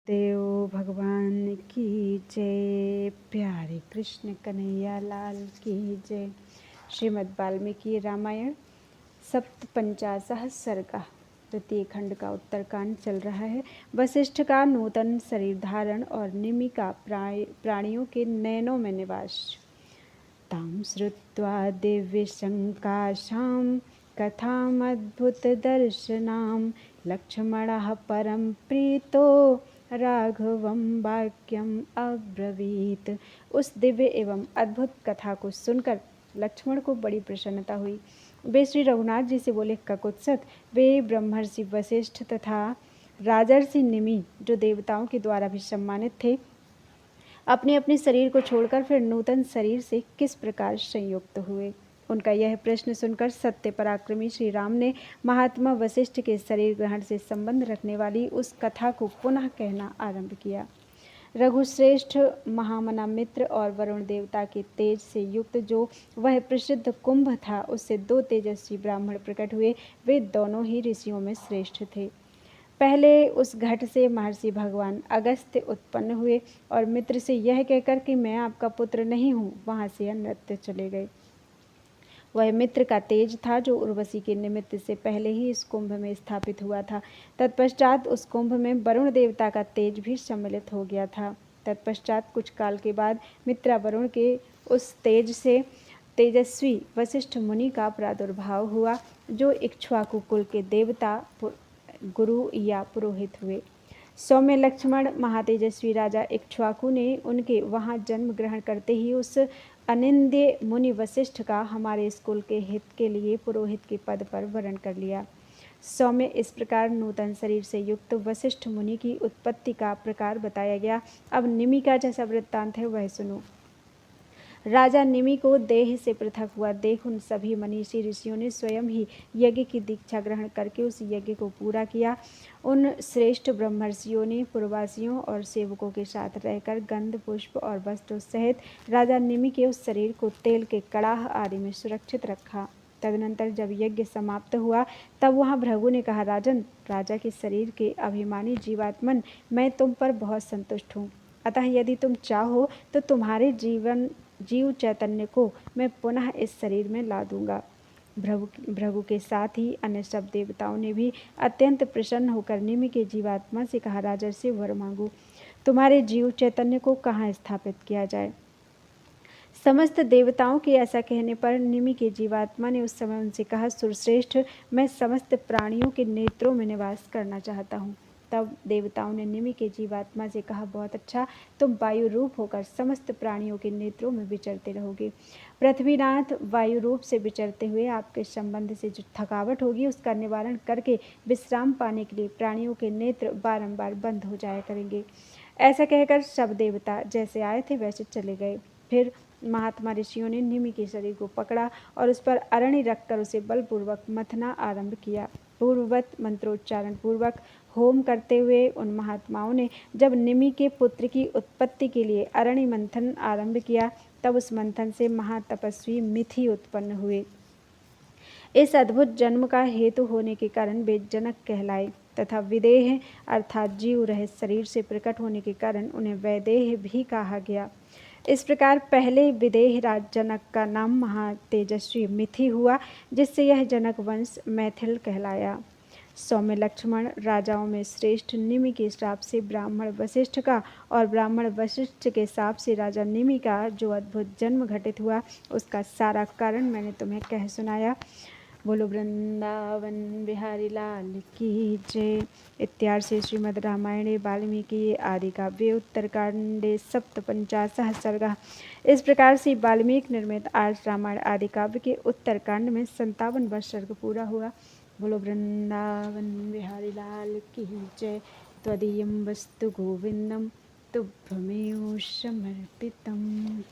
देव भगवान की जय। प्यारे कृष्ण कन्हैया लाल की जय। श्रीमद् वाल्मीकि रामायण सप्तपंचाशः सर्ग द्वितीय खंड का उत्तरकांड चल रहा है। वशिष्ठ का नूतन शरीर धारण और निमि का प्राणियों के नयनों में निवास। तां श्रुत्वा दिव्यशङ्काशां कथामद्भुतदर्शनां लक्ष्मणः परं प्रीतो राघवं वाक्यम् अब्रवीत्। उस दिव्य एवं अद्भुत कथा को सुनकर लक्ष्मण को बड़ी प्रसन्नता हुई। वे श्री रघुनाथ जी से बोले, ककुत्सत, वे ब्रह्मर्षि वशिष्ठ तथा राजर्षि निमि, जो देवताओं के द्वारा भी सम्मानित थे, अपने अपने शरीर को छोड़कर फिर नूतन शरीर से किस प्रकार संयुक्त हुए। उनका यह प्रश्न सुनकर सत्य पराक्रमी श्री राम ने महात्मा वशिष्ठ के शरीर ग्रहण से संबंध रखने वाली उस कथा को पुनः कहना आरंभ किया। रघुश्रेष्ठ महामना मित्र और वरुण देवता के तेज से युक्त जो वह प्रसिद्ध कुंभ था, उससे दो तेजस्वी ब्राह्मण प्रकट हुए। वे दोनों ही ऋषियों में श्रेष्ठ थे। पहले उस घट से महर्षि भगवान अगस्त्य उत्पन्न हुए और मित्र से यह कहकर कि मैं आपका पुत्र नहीं हूँ, वहाँ से अन्यत्र चले गए। वह मित्र का तेज था जो उर्वशी के निमित्त से पहले ही इस कुंभ में स्थापित हुआ था। तत्पश्चात उस कुंभ में वरुण देवता का तेज भी सम्मिलित हो गया था। तत्पश्चात कुछ काल के बाद मित्रा वरुण के उस तेज से तेजस्वी वशिष्ठ मुनि का प्रादुर्भाव हुआ, जो इक्ष्वाकु कुल के देवता गुरु या पुरोहित हुए। सौम्य लक्ष्मण महातेजस्वी राजा इक्ष्वाकु ने उनके वहाँ जन्म ग्रहण करते ही उस अनिंद्य मुनि वशिष्ठ का हमारे इस कुल के हित के लिए पुरोहित के पद पर वरण कर लिया। सौम्य, इस प्रकार नूतन शरीर से युक्त वशिष्ठ मुनि की उत्पत्ति का प्रकार बताया गया। अब निमि का जैसा वृत्तांत है वह सुनो। राजा निमि को देह से पृथक हुआ देख उन सभी मनीषी ऋषियों ने स्वयं ही यज्ञ की दीक्षा ग्रहण करके उस यज्ञ को पूरा किया। उन श्रेष्ठ ब्रह्मर्षियों ने पूर्ववासियों और सेवकों के साथ रहकर गंध पुष्प और वस्त्रों सहित राजा निमि के उस शरीर को तेल के कड़ाह आदि में सुरक्षित रखा। तदनंतर जब यज्ञ समाप्त हुआ तब वहाँ भृगु ने कहा, राजन, राजा के शरीर के अभिमानी जीवात्मन, मैं तुम पर बहुत संतुष्ट हूँ। अतः यदि तुम चाहो तो तुम्हारे जीव चैतन्य को मैं पुनः इस शरीर में ला दूंगा। भृगु के साथ ही अन्य सब देवताओं ने भी अत्यंत प्रसन्न होकर निमि के जीवात्मा से कहा, राजर्षि, वर मांगो, तुम्हारे जीव चैतन्य को कहाँ स्थापित किया जाए। समस्त देवताओं के ऐसा कहने पर निमि के जीवात्मा ने उस समय उनसे कहा, सुरश्रेष्ठ, मैं समस्त प्राणियों के नेत्रों में निवास करना चाहता हूँ। तब देवताओं ने निमि के जीवात्मा से कहा, बहुत अच्छा, तुम वायु रूप होकर समस्त प्राणियों के नेत्रों में विचरते रहोगे। पृथ्वीनाथ, वायु रूप से विचरते हुए आपके संबंध से जो थकावट होगी उसका निवारण करके विश्राम पाने के लिए प्राणियों के नेत्र बारंबार बंद हो जाया करेंगे। ऐसा कहकर सब देवता जैसे आए थे वैसे चले गए। फिर महात्मा ऋषियों ने निमि के शरीर को पकड़ा और उस पर अरणी रखकर उसे बलपूर्वक मथना आरंभ किया। पूर्ववत मंत्रोच्चारण पूर्वक होम करते हुए उन महात्माओं ने जब निमि के पुत्र की उत्पत्ति के लिए अरणी मंथन आरंभ किया, तब उस मंथन से महातपस्वी मिथि उत्पन्न हुए। इस अद्भुत जन्म का हेतु होने के कारण वे जनक कहलाए तथा विदेह अर्थात जीव रहित शरीर से प्रकट होने के कारण उन्हें वैदेह भी कहा गया। इस प्रकार पहले विदेह राज जनक का नाम महातेजस्वी मिथि हुआ, जिससे यह जनक वंश मैथिल कहलाया। सौम्य लक्ष्मण, राजाओं में श्रेष्ठ निमि के श्राप से ब्राह्मण वशिष्ठ का और ब्राह्मण वशिष्ठ के श्राप से राजा निमि का जो अद्भुत जन्म घटित हुआ, उसका सारा कारण मैंने तुम्हें कह सुनाया। बोलो वृंदावन बिहारी लाल की जय। इत्यार्षे श्रीमद् रामायणे वाल्मीकि आदि काव्ये उत्तरकांडे सप्तपंचाशः सर्गः। इस प्रकार से वाल्मीकि निर्मित आज रामायण आदि काव्य के उत्तरकांड में 57वां सर्ग पूरा हुआ। बोलो वृंदावन बिहारी लाल की जय। त्वदीयं वस्तु गोविंदम तुभ्यमेव समर्पितम्।